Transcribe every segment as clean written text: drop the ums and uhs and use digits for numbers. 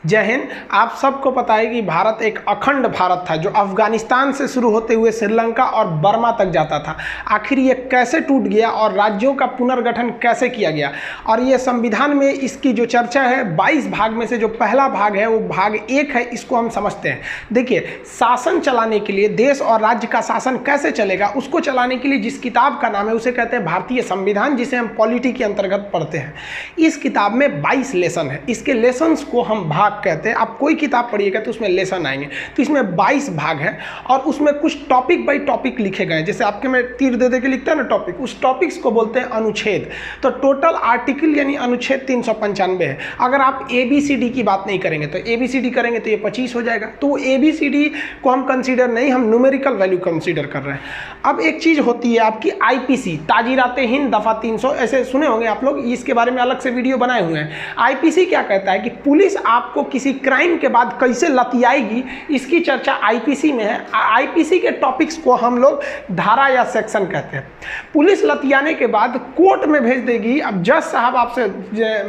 जय हिंद। आप सबको पता है कि भारत एक अखंड भारत था जो अफगानिस्तान से शुरू होते हुए श्रीलंका और बर्मा तक जाता था। आखिर ये कैसे टूट गया और राज्यों का पुनर्गठन कैसे किया गया, और ये संविधान में इसकी जो चर्चा है 22 भाग में से जो पहला भाग है वो भाग 1 है, इसको हम समझते हैं। देखिए, शासन चलाने के लिए, देश और राज्य का शासन कैसे चलेगा उसको चलाने के लिए जिस किताब का नाम है उसे कहते हैं भारतीय संविधान, जिसे हम पॉलिटी के अंतर्गत पढ़ते हैं। इस किताब में 22 लेसन है। इसके लेसन्स को हम भाग कहते हैं। आप कोई किताब पढ़िएगा तो उसमें लेसन आएंगे, तो इसमें 22 भाग है और उसमें कुछ टॉपिक बाय टॉपिक लिखे गए। जैसे आपके में तीर दे के लिखते हैं ना टॉपिक, उस टॉपिक्स को बोलते हैं अनुच्छेद। तो टोटल आर्टिकल यानी अनुच्छेद 395 है। अगर आप ABCD की बात नहीं करेंगे तो ABCD करेंगे तो ये 25 हो जाएगा। तो ABCD को हम कंसीडर नहीं, हम न्यूमेरिकल वैल्यू कंसीडर कर रहे हैं। अब एक चीज़ होती है आपकी IPC, ताजीराते हिंद दफ़ा 300, ऐसे सुने होंगे आप लोग, इसके बारे में अलग से वीडियो बनाए हुए हैं। IPC क्या कहता है कि पुलिस आपको किसी क्राइम के बाद कैसे लतियाएगी, इसकी चर्चा IPC में है। IPC के टॉपिक्स को हम लोग धारा या सेक्शन कहते हैं। पुलिस लतियाने के बाद कोर्ट में भेज देगी। अब जज साहब आपसे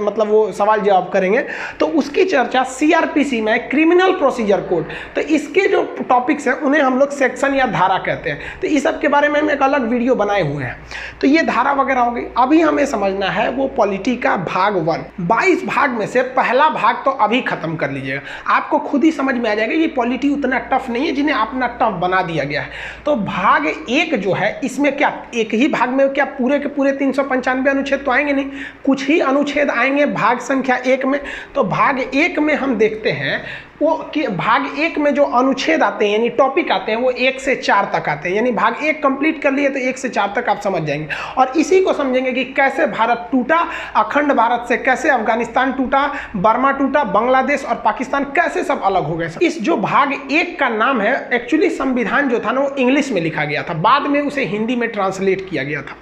मतलब वो सवाल जवाब करेंगे तो उसकी चर्चा CRPC में, क्रिमिनल प्रोसीजर कोड। तो इसके जो टॉपिक्स हैं उन्हें हम लोग सेक्शन या धारा कहते हैं। तो इस सब के बारे में हम एक अलग वीडियो बनाए हुए हैं। तो ये धारा वगैरह हो गई। अभी हमें समझना है वो पॉलिटी का भाग 1। 22 भाग में से पहला भाग तो अभी खत्म कर लीजिएगा, आपको खुद ही समझ में आ जाएगा ये पॉलिटी उतना टफ नहीं है जिन्हें अपना टफ बना दिया गया है। तो भाग 1 जो है, इसमें क्या एक ही भाग में क्या पूरे के पूरे 395 अनुच्छेद तो आएंगे नहीं, कुछ ही अनुच्छेद आएंगे भाग संख्या 1 में। तो भाग 1 में हम देखते हैं वो कि भाग 1 में जो अनुच्छेद आते हैं यानी टॉपिक आते हैं वो 1 से 4 तक आते हैं। यानी भाग 1 कंप्लीट कर लिए तो 1 से 4 तक आप समझ जाएंगे, और इसी को समझेंगे कि कैसे भारत टूटा, अखंड भारत से कैसे अफगानिस्तान टूटा, बर्मा टूटा, बांग्लादेश और पाकिस्तान कैसे सब अलग हो गए। इस जो भाग 1 का नाम है, एक्चुअली संविधान जो था ना वो इंग्लिश में लिखा गया था, बाद में उसे हिंदी में ट्रांसलेट किया गया था।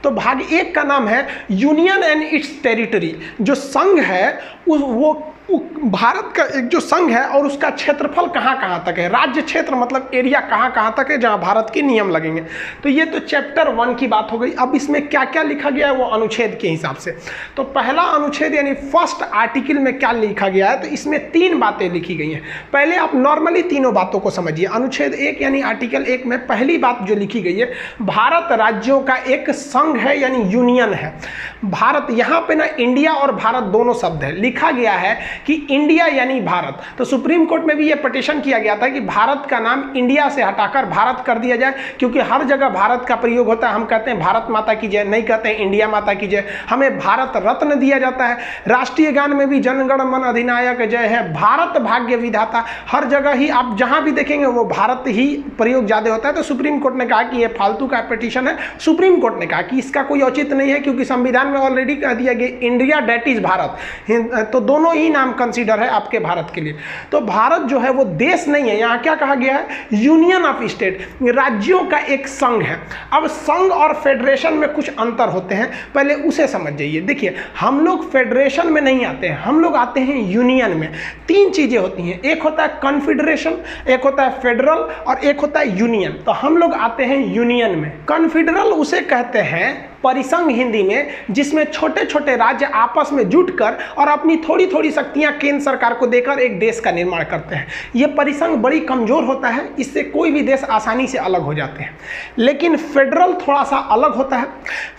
तो भाग 1 का नाम है यूनियन एंड इट्स टेरिटरी। जो संघ है वो भारत का एक जो संघ है और उसका क्षेत्रफल कहाँ कहाँ तक है, राज्य क्षेत्र मतलब एरिया कहाँ कहाँ तक है जहाँ भारत के नियम लगेंगे। तो ये तो चैप्टर 1 की बात हो गई। अब इसमें क्या क्या लिखा गया है वो अनुच्छेद के हिसाब से। तो पहला अनुच्छेद यानी फर्स्ट आर्टिकल में क्या लिखा गया है, तो इसमें 3 बातें लिखी गई हैं। पहले आप नॉर्मली तीनों बातों को समझिए। अनुच्छेद 1 यानी आर्टिकल 1 में पहली बात जो लिखी गई है, भारत राज्यों का एक संघ है यानी यूनियन है। भारत, यहाँ पे ना इंडिया और भारत दोनों शब्द है, लिखा गया है कि इंडिया यानी भारत। तो सुप्रीम कोर्ट में भी यह पिटीशन किया गया था कि भारत का नाम इंडिया से हटाकर भारत कर दिया जाए, क्योंकि हर जगह भारत का प्रयोग होता है। हम कहते हैं भारत माता की जय, नहीं कहते हैं इंडिया माता की जय। हमें भारत रत्न दिया जाता है। राष्ट्रीय गान में भी जनगण मन अधिनायक जय है, भारत भाग्य विधाता। हर जगह ही आप जहां भी देखेंगे वो भारत ही प्रयोग ज्यादा होता है। तो सुप्रीम कोर्ट ने कहा कि यह फालतू का पिटीशन है। सुप्रीम कोर्ट ने कहा कि इसका कोई औचित्य नहीं है, क्योंकि संविधान में ऑलरेडी कह दिया गया इंडिया डेट इज भारत, तो दोनों ही नाम कंसीडर है आपके भारत के लिए। तो भारत जो है वो देश नहीं है, यहां क्या कहा गया है, यूनियन ऑफ स्टेट, राज्यों का एक संघ है। अब संघ और फेडरेशन में कुछ अंतर होते हैं, पहले उसे समझ जाइए। देखिए, हम लोग फेडरेशन में नहीं आते हैं, हम लोग आते हैं यूनियन में। 3 चीजें होती हैं, एक होता है कॉन्फेडरेशन, एक होता है फेडरल और एक होता है यूनियन। तो हम लोग आते हैं यूनियन में। कॉन्फेडरल उसे कहते हैं परिसंघ हिंदी में, जिसमें छोटे छोटे राज्य आपस में जुटकर और अपनी थोड़ी थोड़ी शक्तियां केंद्र सरकार को देकर एक देश का निर्माण करते हैं। यह परिसंघ बड़ी कमजोर होता है, इससे कोई भी देश आसानी से अलग हो जाते हैं। लेकिन फेडरल थोड़ा सा अलग होता है।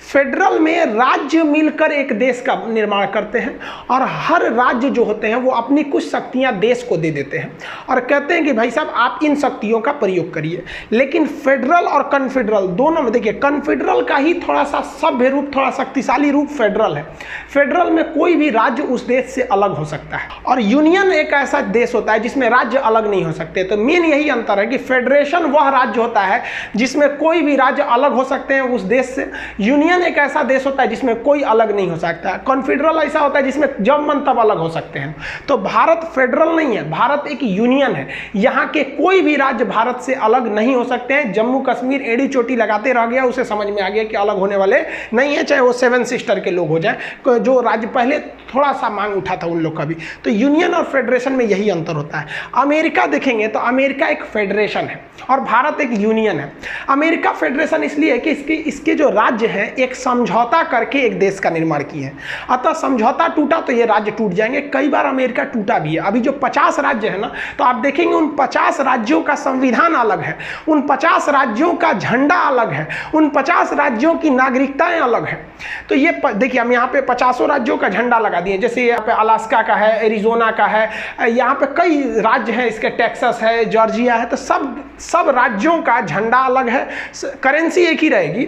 फेडरल में राज्य मिलकर एक देश का निर्माण करते हैं और हर राज्य जो होते हैं वो अपनी कुछ शक्तियां देश को दे देते हैं और कहते हैं कि भाई साहब आप इन शक्तियों का प्रयोग करिए। लेकिन फेडरल और कॉन्फेडरल दोनों में देखिए, कॉन्फेडरल का ही थोड़ा सा सभ्य रूप, थोड़ा शक्तिशाली रूप फेडरल है। फेडरल में कोई भी राज्य उस देश से अलग हो सकता है, और यूनियन एक ऐसा देश होता है जिसमें राज्य अलग नहीं हो सकते। तो मेन यही अंतर है कि फेडरेशन वह राज्य होता है जिसमें कोई भी राज्य अलग हो सकते हैं उस देश से। यूनियन एक ऐसा देश होता है जिसमें कोई अलग नहीं हो सकता। कॉन्फेडरल ऐसा होता है जिसमें जब मन तब अलग हो सकते हैं। तो भारत फेडरल नहीं है, भारत एक यूनियन है। यहाँ के कोई भी राज्य भारत से अलग नहीं हो सकते हैं। जम्मू कश्मीर एड़ी चोटी लगाते रह गया, उसे समझ में आ गया कि अलग होने वाले रहे नहीं है, चाहे वो 7 सिस्टर के लोग हो जाए, जो राज्य पहले थोड़ा सा मांग उठा था उन लोग का भी। तो यूनियन और फेडरेशन में यही अंतर होता है। अमेरिका देखेंगे तो अमेरिका एक फेडरेशन है और भारत एक यूनियन है। अमेरिका फेडरेशन इसलिए है कि इसके जो राज्य हैं एक समझौता करके एक देश का निर्माण किए हैं, अतः समझौता टूटा तो ये राज्य टूट जाएंगे। कई बार अमेरिका टूटा भी है। अभी जो 50 राज्य है ना, तो आप देखेंगे उन 50 राज्यों का संविधान अलग है, उन 50 राज्यों का झंडा अलग है, उन 50 राज्यों की नागरिकताएं अलग है। तो ये देखिए हम यहाँ पे 50 राज्यों का झंडा लगा दिए, जैसे यहाँ पे अलास्का का है, एरिजोना का है, यहाँ पे कई राज्य हैं, इसके टेक्सास है, जॉर्जिया है। तो सब राज्यों का झंडा अलग है, करेंसी एक ही रहेगी,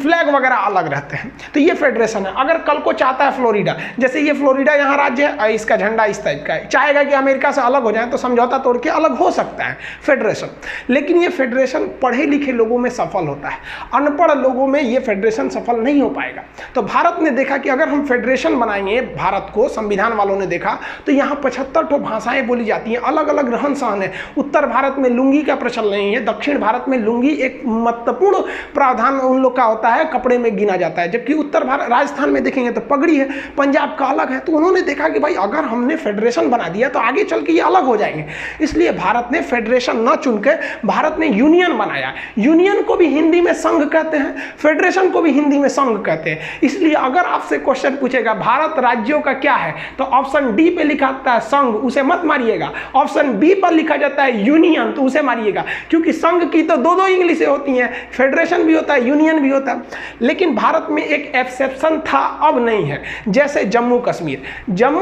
फ्लैग वगैरह अलग रहते हैं। तो ये फेडरेशन है। अगर कल को चाहता है फ्लोरिडा, जैसे ये फ्लोरिडा यहाँ राज्य है, इसका झंडा इस टाइप का है, चाहेगा कि अमेरिका से अलग हो जाए तो समझौता तोड़ के अलग हो सकता है फेडरेशन। लेकिन ये फेडरेशन पढ़े लिखे लोगों में सफल होता है, अनपढ़ लोगों में ये फेडरेशन सफल नहीं हो पाएगा। तो भारत ने देखा कि अगर हम फेडरेशन बनाएंगे, भारत को संविधान वालों ने देखा तो यहाँ 75 ठो भाषाएं बोली जाती हैं, अलग अलग रहन सहन है। उत्तर भारत में लुंगी का प्रचलन नहीं है, दक्षिण भारत में लुंगी एक महत्वपूर्ण प्रावधान उन लोग का होता है, कपड़े में गिना जाता है। जबकि उत्तर भारत राजस्थान में देखेंगे तो पगड़ी है, पंजाब का अलग है। तो उन्होंने देखा कि भाई अगर हमने फेडरेशन बना दिया तो आगे चल के ये अलग हो जाएंगे, इसलिए भारत ने फेडरेशन न चुन के भारत ने यूनियन बनाया। यूनियन को भी हिंदी में संघ कहते हैं, फेडरेशन को भी हिंदी में संघ कहते हैं। इसलिए अगर आपसे क्वेश्चन पूछेगा भारत राज्यों का क्या है, तो ऑप्शन डी पे लिखा होता है संघ, उसे मत मारिएगा। ऑप्शन बी पर लिखा जाता है यूनियन, तो उसे मारिएगा, क्योंकि संघ की तो दो इंग्लिशें होती हैं, फेडरेशन भी होता है, यूनियन भी होता है। लेकिन भारत में एक एक्सेप्शन था, अब नहीं है। जैसे जम्मू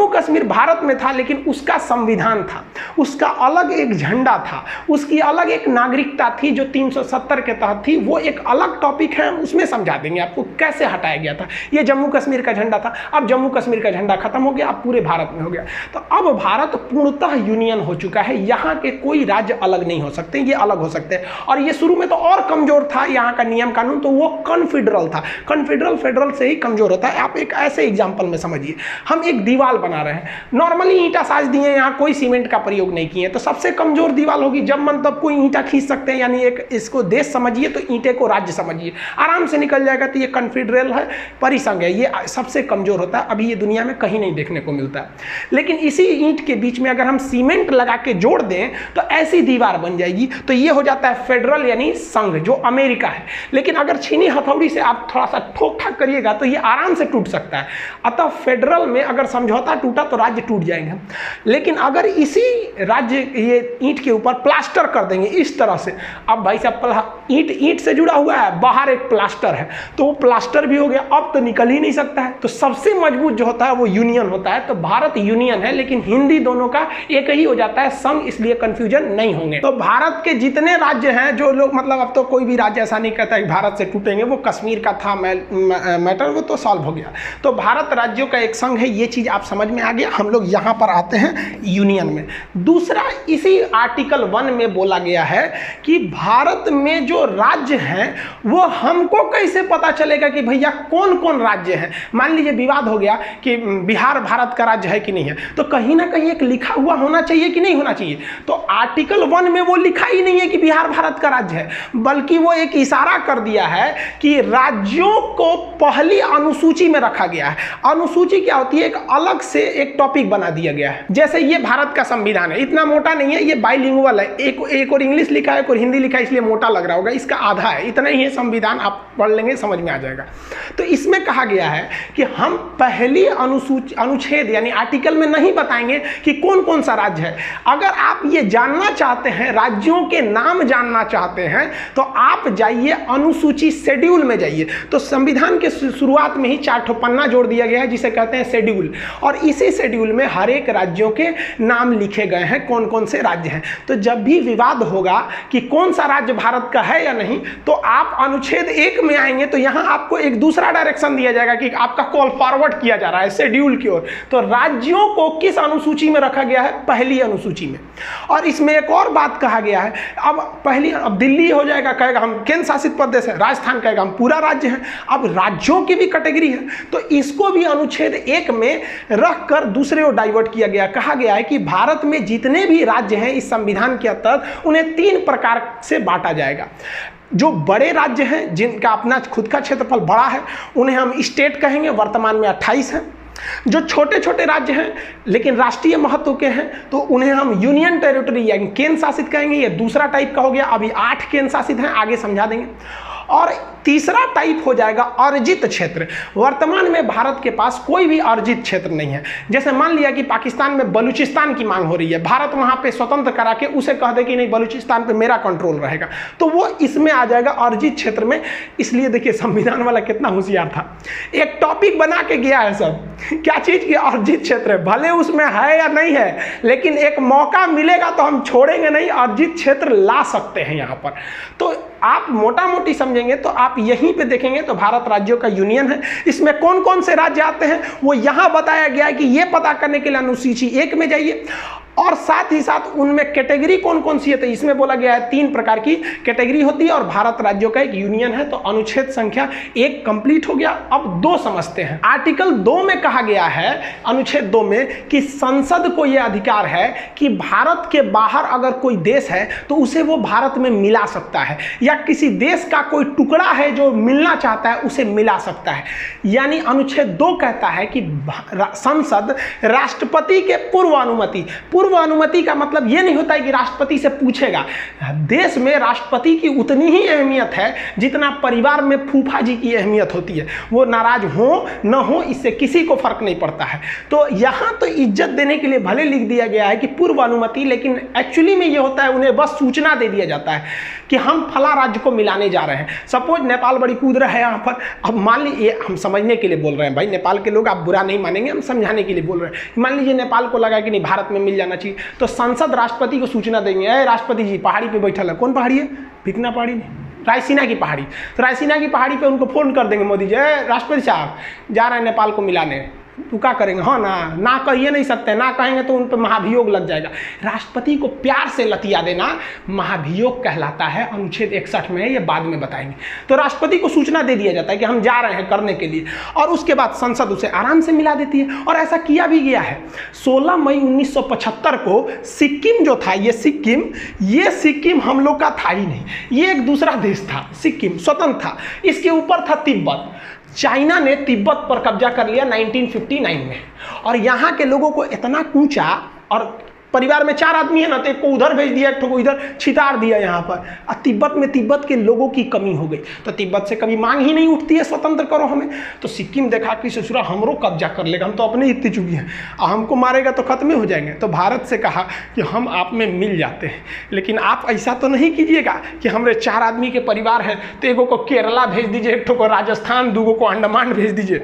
कश्मीर भारत में था, लेकिन उसका संविधान था, उसका अलग एक झंडा था, उसकी अलग एक नागरिकता थी जो 370 के तहत थी। वो एक अलग टॉपिक है, उसमें समझा देंगे आपको कैसे हटाया गया था। ये जम्मू कश्मीर का झंडा था, अब जम्मू कश्मीर का झंडा खत्म हो गया, अब पूरे भारत में हो गया। तो अब भारत पूर्णतः यूनियन हो चुका है, यहाँ के कोई राज्य अलग नहीं हो सकते, ये अलग हो सकते हैं। और ये शुरू में तो और कमजोर था यहाँ का नियम कानून, तो वो कॉन्फेडरल था। कॉन्फेडरल फेडरल से ही कमजोर होता है। आप एक ऐसे एग्जाम्पल में समझिए, हम एक दीवार बना रहे हैं, नॉर्मली ईंटा साज दिए, यहाँ कोई सीमेंट का प्रयोग नहीं किए, तो सबसे कमजोर दीवार होगी। जब मन तब कोई ईंटा खींच सकते हैं, यानी एक इसको देश समझिए तो ईंटे को राज्य समझिए, आराम से निकल जाएगा। तो ये कॉन्फेडरल है, परिसंघ है, ये सबसे कमजोर होता है। अभी ये दुनिया में कहीं नहीं देखने को मिलता है। लेकिन इसी ईंट के बीच में अगर हम सीमेंट लगा के जोड़ दें तो ऐसी दीवार बन जाएगी। तो ये हो जाता है फेडरल यानी संघ, जो अमेरिका है। लेकिन अगर छीनी हथौड़ी से आप थोड़ा सा ठोक ठाक करिएगा तो ये आराम से टूट सकता है। अतः फेडरल में अगर समझौता टूटा तो राज्य टूट जाएंगे। लेकिन अगर इसी राज्य ये ईंट के ऊपर प्लास्टर कर देंगे इस तरह से, अब भाई साहब ईंट से जुड़ा हुआ है, बाहर एक प्लास्टर है, तो वो प्लास्टर भी हो गया, अब तो निकल ही नहीं सकता है। तो सबसे मजबूत जो होता है वो यूनियन होता है। तो भारत यूनियन है, लेकिन हिंदी दोनों का एक ही हो जाता है, संघ, इसलिए कंफ्यूजन नहीं होंगे। तो भारत के जितने राज्य हैं, जो लोग मतलब अब तो कोई भी राज्य ऐसा नहीं कहता कि भारत से टूटेंगे, वो कश्मीर का था मैटर, वो तो सॉल्व हो गया। तो भारत राज्यों का एक संघ है, ये चीज आप समझ में आ गया। हम लोग यहाँ पर आते हैं यूनियन में। दूसरा, इसी आर्टिकल 1 में बोला गया है कि भारत में जो राज्य हैं वो हमको कैसे पता चलेगा कि भैया कौन कौन राज्य हैं। मान लीजिए विवाद हो गया कि बिहार भारत का राज्य है कि नहीं है, तो कहीं ना कहीं एक लिखा हुआ होना चाहिए कि नहीं होना चाहिए। तो आर्टिकल 1 में वो लिखा ही नहीं है कि बिहार भारत का राज्य है, बल्कि वो एक इशारा कर दिया है कि राज्यों को पहली अनुसूची में रखा गया है। अनुसूची क्या होती है? एक अलग से एक टॉपिक बना दिया गया है। जैसे ये भारत का संविधान है, इतना मोटा नहीं है, ये बाइलिंगुअल है, एक और इंग्लिश लिखा है, एक और हिंदी लिखा है, इसलिए मोटा लग रहा होगा। इसका आधा है, इतना ही है संविधान, आप पढ़ लेंगे समझ में आ जाएगा। तो इसमें कहा गया है कि हम पहली अनुच्छेद यानी आर्टिकल में नहीं बताएंगे कि कौन कौन सा राज्य है। अगर आप ये जानना चाहते हैं, राज्यों के नाम जानना चाहते हैं, तो आप जाइए अनुसूची शेड्यूल में जाइए। तो संविधान के शुरुआत में ही 4 ठो पन्ना जोड़ दिया गया है जिसे कहते हैं शेड्यूल, और इसी शेड्यूल में हर एक राज्यों के नाम लिखे गए हैं, कौन कौन से राज्य हैं। तो जब भी विवाद होगा कि कौन सा राज्य भारत का है या नहीं, तो आप अनुच्छेद 1 में आएंगे तो यहां आपको एक दूसरा डायरेक्शन दिया जाएगा कि आपका कॉल फॉरवर्ड किया जा रहा है शेड्यूल की ओर। तो राज्यों को किस अनुसूची में रखा गया है? पहली अनुसूची में। और इसमें एक और बात कहा गया है, अब दिल्ली हो जाएगा, कहेगा हम केंद्र शासित प्रदेश है, राजस्थान कहेगा हम पूरा राज्य है। अब राज्यों की भी कैटेगरी है, तो इसको भी अनुच्छेद 1 में रख कर दूसरे को डाइवर्ट किया गया। कहा गया है कि भारत में जितने भी राज्य हैं इस संविधान के तहत उन्हें 3 प्रकार से बांटा जाएगा। जो बड़े राज्य हैं जिनका अपना खुद का क्षेत्रफल बड़ा है उन्हें हम स्टेट कहेंगे, वर्तमान में 28 हैं। जो छोटे छोटे राज्य हैं लेकिन राष्ट्रीय महत्व के हैं तो उन्हें हम यूनियन टेरिटरी यानी केंद्र शासित कहेंगे। ये दूसरा टाइप का हो गया। अभी 8 केंद्र शासित हैं, आगे समझा देंगे। और तीसरा टाइप हो जाएगा अर्जित क्षेत्र। वर्तमान में भारत के पास कोई भी अर्जित क्षेत्र नहीं है। जैसे मान लिया कि पाकिस्तान में बलूचिस्तान की मांग हो रही है, भारत वहां पे स्वतंत्र करा के उसे कह दे कि नहीं बलूचिस्तान पे मेरा कंट्रोल रहेगा, तो वो इसमें आ जाएगा अर्जित क्षेत्र में। इसलिए देखिए संविधान वाला कितना होशियार था, एक टॉपिक बना के गया है सब, क्या चीज की अर्जित क्षेत्र, भले उसमें है या नहीं है लेकिन एक मौका मिलेगा तो हम छोड़ेंगे नहीं, अर्जित क्षेत्र ला सकते हैं यहाँ पर। तो आप मोटा मोटी समझेंगे तो आप यहीं पे देखेंगे तो भारत राज्यों का यूनियन है। इसमें कौन कौन से राज्य आते हैं वो यहां बताया गया है कि ये पता करने के लिए अनुसूची 1 में जाइए। और साथ ही साथ उनमें कैटेगरी कौन कौन सी है, तो इसमें बोला गया है 3 प्रकार की कैटेगरी होती है और भारत राज्यों का एक यूनियन है। तो अनुच्छेद संख्या 1 कंप्लीट हो गया। अब 2 समझते हैं। आर्टिकल 2 में कहा गया है, अनुच्छेद 2 में, कि संसद को यह अधिकार है कि भारत के बाहर अगर कोई देश है तो उसे वो भारत में मिला सकता है, या किसी देश का कोई टुकड़ा है जो मिलना चाहता है उसे मिला सकता है। यानी अनुच्छेद 2 कहता है कि संसद राष्ट्रपति के पूर्व अनुमति का मतलब यह नहीं होता है कि राष्ट्रपति से पूछेगा। देश में राष्ट्रपति की उतनी ही अहमियत है जितना परिवार में फूफा जी की अहमियत होती है। वो नाराज हो न हो इससे किसी को फर्क नहीं पड़ता है। तो यहां तो इज्जत देने के लिए भले लिख दिया गया है कि पूर्व अनुमति, लेकिन एक्चुअली में यह होता है उन्हें बस सूचना दे दिया जाता है कि हम फला राज्य को मिलाने जा रहे हैं। सपोज नेपाल बड़ी कूद रहा है यहाँ पर। अब मान लीजिए, हम समझने के लिए बोल रहे हैं भाई, नेपाल के लोग आप बुरा नहीं मानेंगे, हम समझाने के लिए बोल रहे हैं। मान लीजिए नेपाल को लगा कि नहीं भारत में मिल जाना चाहिए, तो संसद राष्ट्रपति को सूचना देंगे, अरे राष्ट्रपति जी पहाड़ी पे बैठल है। कौन पहाड़ी है? भिकना पहाड़ी नहीं, रायसीना की पहाड़ी। तो रायसीना की पहाड़ी पे उनको फोन कर देंगे, मोदी जी राष्ट्रपति साहब जा रहे हैं नेपाल को मिलाने, तो क्या करेंगे? हाँ ना कहिए नहीं सकते, ना कहेंगे तो उन पर महाभियोग लग जाएगा। राष्ट्रपति को प्यार से लतिया देना महाभियोग कहलाता है। अनुच्छेद 61 में ये बाद में बताएंगे। तो राष्ट्रपति को सूचना दे दिया जाता है कि हम जा रहे हैं करने के लिए, और उसके बाद संसद उसे आराम से मिला देती है। और ऐसा किया भी गया है। 16 मई 1975 को सिक्किम जो था, ये सिक्किम हम लोग का था ही नहीं, ये एक दूसरा देश था। सिक्किम स्वतंत्र था, इसके ऊपर था तिब्बत। चाइना ने तिब्बत पर कब्जा कर लिया 1959 में, और यहाँ के लोगों को इतना कूचा, और परिवार में 4 आदमी है ना, तो एक को उधर भेज दिया, एक को इधर छितार दिया यहाँ पर। और तिब्बत में तिब्बत के लोगों की कमी हो गई, तो तिब्बत से कभी मांग ही नहीं उठती है स्वतंत्र करो हमें। तो सिक्किम देखा कि ससुरा हमरो कब्जा कर लेगा, हम तो अपने इतनी चुकी हैं, हमको मारेगा तो खत्म हो जाएंगे। तो भारत से कहा कि हम आप में मिल जाते हैं, लेकिन आप ऐसा तो नहीं कीजिएगा कि हमारे 4 आदमी के परिवार है तो एगो को केरला भेज दीजिए, एक को राजस्थान, 2 को अंडमान भेज दीजिए।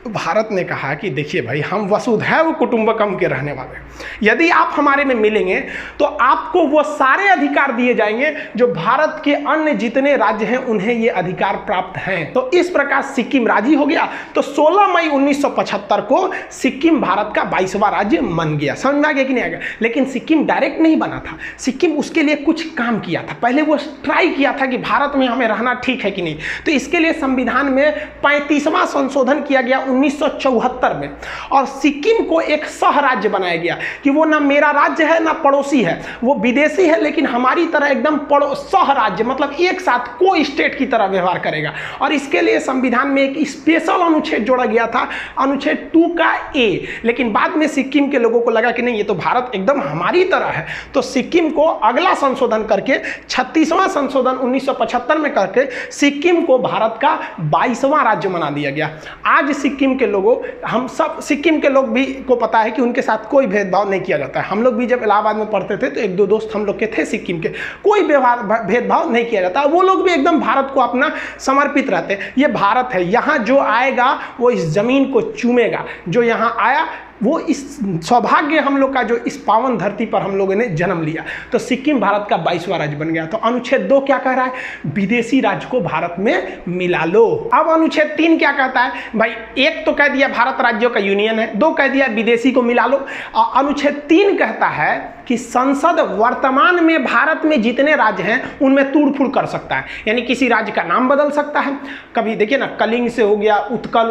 तो भारत ने कहा कि देखिए भाई, हम वसुधैव कुटुंबकम के रहने वाले हैं, यदि आप हमारे में मिलेंगे तो आपको वो सारे अधिकार दिए जाएंगे जो भारत के अन्य जितने राज्य हैं उन्हें ये अधिकार प्राप्त हैं। तो इस प्रकार सिक्किम राजी हो गया। तो 16 मई 1975 को सिक्किम भारत का 22वां राज्य बन गया। समझ में आ गया कि नहीं आ गया? लेकिन सिक्किम डायरेक्ट नहीं बना था, सिक्किम उसके लिए कुछ काम किया था। पहले वो ट्राई किया था कि भारत में हमें रहना ठीक है कि नहीं। तो इसके लिए संविधान में 35वां संशोधन किया गया 1974 में, और सिक्किम को एक सह राज्य बनाया गया कि वो ना मेरा राज्य है ना पड़ोसी है, वो विदेशी है लेकिन हमारी तरह एकदम सह राज्य, मतलब एक साथ को स्टेट की तरह व्यवहार करेगा। और इसके लिए संविधान में एक स्पेशल अनुच्छेद जोड़ा गया था, अनुच्छेद 2 का ए। लेकिन बाद में सिक्किम के लोगों को लगा कि नहीं, ये तो भारत एकदम हमारी तरह है, तो सिक्किम को अगला संशोधन करके 36वां संशोधन 1975 में करके सिक्किम को भारत का 22वां राज्य बना दिया गया। आज सिक्किम के लोगों, हम सब सिक्किम के लोग भी को पता है कि उनके साथ कोई भेदभाव नहीं किया जाता है। हम लोग भी जब इलाहाबाद में पढ़ते थे तो 1-2 दोस्त हम लोग के थे सिक्किम के, कोई भेदभाव नहीं किया जाता। वो लोग भी एकदम भारत को अपना समर्पित रहते हैं। ये भारत है, यहाँ जो आएगा वो इस जमीन को चूमेगा। जो यहाँ आया वो इस सौभाग्य हम लोग का, जो इस पावन धरती पर हम लोगों ने जन्म लिया। तो सिक्किम भारत का 22वां राज्य बन गया। तो अनुच्छेद 2 क्या कह रहा है? विदेशी राज्य को भारत में मिला लो। अब अनुच्छेद 3 क्या कहता है? भाई, एक तो कह दिया भारत राज्यों का यूनियन है, 2 कह दिया विदेशी को मिला लो। और अनुच्छेद 3 कहता है कि कि संसद वर्तमान में भारत में जितने राज्य हैं उनमें तोड़ फोड़ कर सकता है। यानी किसी राज्य का नाम बदल सकता है। कभी देखिए ना, कलिंग से हो गया उत्कल,